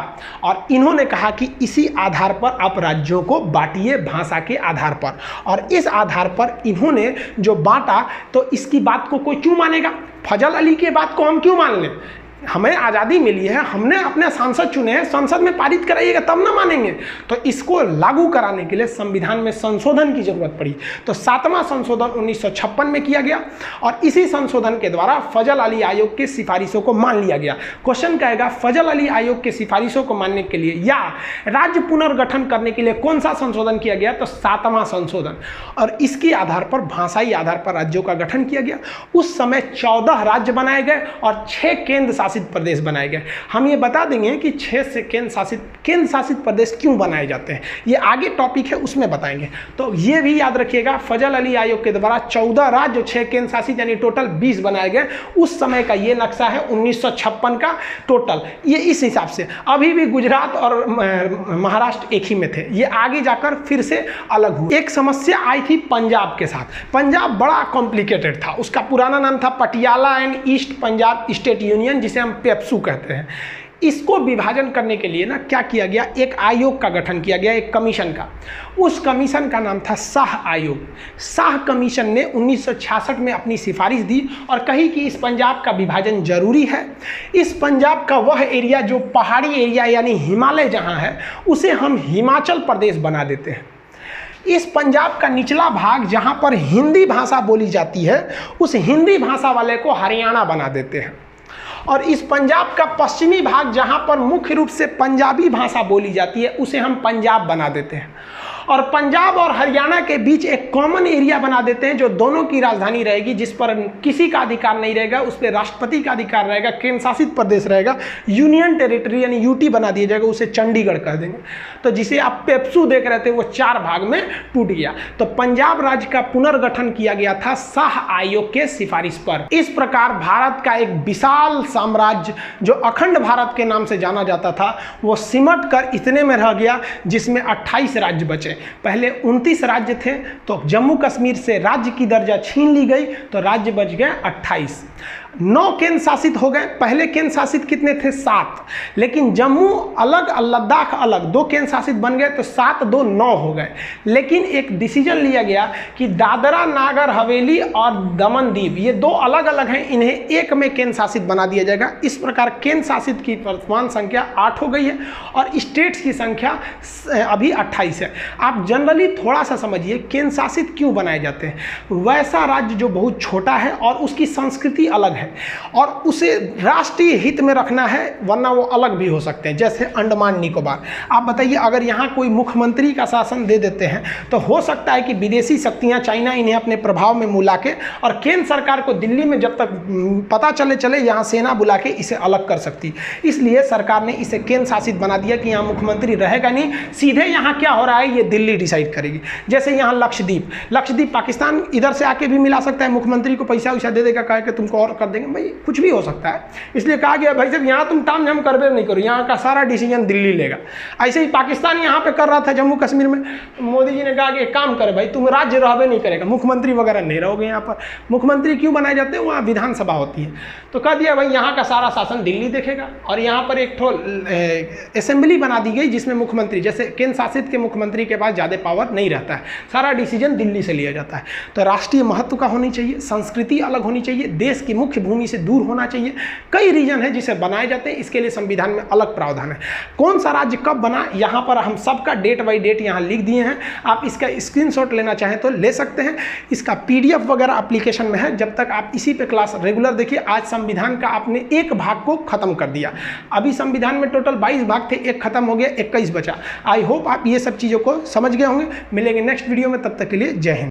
और इन्होंने कहा कि इसी आधार पर आप राज्यों को बांटिए भाषा के आधार पर। और इस आधार पर इन्होंने जो बांटा, तो इसकी बात को कोई क्यों मानेगा? फजल अली के बात को हम क्यों मान लें? हमें आज़ादी मिली है, हमने अपने सांसद चुने हैं, संसद में पारित कराइएगा तब ना मानेंगे। तो इसको लागू कराने के लिए संविधान में संशोधन की जरूरत पड़ी। तो 7वां संशोधन 1956 में किया गया और इसी संशोधन के द्वारा फजल अली आयोग की सिफारिशों को मान लिया गया। क्वेश्चन कहेगा, फजल अली आयोग की सिफारिशों को मानने के लिए या राज्य पुनर्गठन करने के लिए कौन सा संशोधन किया गया? तो 7वां संशोधन। और इसके आधार पर, भाषाई आधार पर राज्यों का गठन किया गया। उस समय 14 राज्य बनाए गए और 6 केंद्र शासित प्रदेश बनाए गए। हम ये बता देंगे कि 6 से केंद्र शासित प्रदेश क्यों बनाए जाते हैं, ये आगे टॉपिक है उसमें बताएंगे। तो ये भी याद रखिएगा, फजल अली आयोग के द्वारा 14 राज्य, 6 केंद्र शासित, यानी टोटल 20 बनाए गए। उस समय का ये नक्शा है 1956 का टोटल। ये इस हिसाब से, अभी भी गुजरात और महाराष्ट्र एक ही में थे, ये आगे जाकर फिर से अलग हुए। एक समस्या आई थी पंजाब के साथ। पंजाब बड़ा कॉम्प्लिकेटेड था, उसका पुराना नाम था Patiala and east Punjab state union, जिसे हम पेप्सू कहते हैं। इसको विभाजन करने के लिए ना क्या किया गया, एक आयोग का गठन किया गया, एक कमीशन का। उस कमीशन का नाम था शाह आयोग। शाह कमीशन ने 1966 में अपनी सिफारिश दी और कही कि इस पंजाब का विभाजन जरूरी है। इस पंजाब का वह एरिया जो पहाड़ी एरिया यानी हिमालय जहां है, उसे हम हिमाचल प्रदेश बना देते हैं। इस पंजाब का निचला भाग जहां पर हिंदी भाषा बोली जाती है, उस हिंदी भाषा वाले को हरियाणा बना देते हैं। और इस पंजाब का पश्चिमी भाग जहां पर मुख्य रूप से पंजाबी भाषा बोली जाती है, उसे हम पंजाब बना देते हैं। और पंजाब और हरियाणा के बीच एक कॉमन एरिया बना देते हैं जो दोनों की राजधानी रहेगी, जिस पर किसी का अधिकार नहीं रहेगा, उस पर राष्ट्रपति का अधिकार रहेगा, केंद्र शासित प्रदेश रहेगा, यूनियन टेरिटरी यानी यूटी बना दिया जाएगा, उसे चंडीगढ़ कह देंगे। तो जिसे आप पेप्सू देख रहे थे वो 4 भाग में टूट गया। तो पंजाब राज्य का पुनर्गठन किया गया था शाह आयोग के सिफारिश पर। इस प्रकार भारत का एक विशाल साम्राज्य जो अखंड भारत के नाम से जाना जाता था, वो सिमट कर इतने में रह गया जिसमें 28 राज्य बचे। पहले 29 राज्य थे, तो जम्मू कश्मीर से राज्य की दर्जा छीन ली गई, तो राज्य बच गए 28। 9 केंद्र शासित हो गए। पहले केंद्र शासित कितने थे? 7, लेकिन जम्मू अलग, लद्दाख अलग, 2 केंद्र शासित बन गए, तो 7 2 9 हो गए। लेकिन एक डिसीजन लिया गया कि दादरा नागर हवेली और दमन दीव, ये 2 अलग अलग हैं, इन्हें एक में केंद्र शासित बना दिया जाएगा। इस प्रकार केंद्र शासित की वर्तमान संख्या 8 हो गई है और स्टेट्स की संख्या अभी 28 है। आप जनरली थोड़ा सा समझिए, केंद्र शासित क्यों बनाए जाते हैं? वैसा राज्य जो बहुत छोटा है और उसकी संस्कृति अलग है और उसे राष्ट्रीय हित में रखना है, वरना वो अलग भी हो सकते हैं, जैसे अंडमान निकोबार। आप बताइए, अगर यहाँ कोई मुख्यमंत्री का शासन दे देते हैं तो हो सकता है कि विदेशी शक्तियाँ, चाइना, इन्हें अपने प्रभाव में मिला के और केंद्र सरकार को दिल्ली में जब तक पता चले यहाँ सेना बुला के इसे अलग कर सकती। इसलिए सरकार ने इसे केंद्र शासित बना दिया कि यहाँ मुख्यमंत्री रहेगा नहीं, सीधे यहाँ क्या हो रहा है ये दिल्ली डिसाइड करेगी। जैसे यहाँ लक्षद्वीप पाकिस्तान इधर से आके भी मिला सकता है, मुख्यमंत्री को पैसा वैसा दे देगा, कहे कि तुमको और कर देंगे, भाई कुछ भी हो सकता है। इसलिए कहा गया भाई साहब यहाँ तुम ताम झाम करबे नहीं करो, यहाँ का सारा डिसीजन दिल्ली लेगा। ऐसे ही पाकिस्तान यहाँ पे कर रहा था जम्मू कश्मीर में, मोदी जी ने कहा कि एक काम करे भाई, तुम राज्य रहबे नहीं करेगा, मुख्यमंत्री वगैरह नहीं रहोगे यहाँ पर। मुख्यमंत्री क्यों बनाए जाते हैं, वहाँ विधानसभा होती है। तो कह दिया भाई यहाँ का सारा शासन दिल्ली देखेगा, और यहाँ पर एक ठो असेंबली बना दी गई जिसमें मुख्यमंत्री, जैसे केंद्र शासित के मुख्यमंत्री के पास ज़्यादा पावर नहीं रहता है, सारा डिसीजन दिल्ली से लिया जाता है। तो राष्ट्रीय महत्व का होनी चाहिए, संस्कृति अलग होनी चाहिए, देश की मुख्य भूमि से दूर होना चाहिए। कई रीजन है जिसे बनाए जाते हैं, इसके लिए संविधान में अलग प्रावधान है। कौन सा राज्य कब बना, यहाँ पर हम सबका डेट बाई डेट यहाँ लिख दिए हैं। आप इसका स्क्रीनशॉट लेना चाहें तो ले सकते हैं, इसका PDF वगैरह एप्लीकेशन में है। जब तक आप इसी पे क्लास रेगुलर देखिए। आज संविधान का आपने एक भाग को खत्म कर दिया, अभी संविधान में टोटल 22 भाग थे, एक खत्म हो गया, 21 बचा। आई होप आप ये सब चीज़ों को समझ गए होंगे। मिलेंगे नेक्स्ट वीडियो में, तब तक के लिए जय हिंद।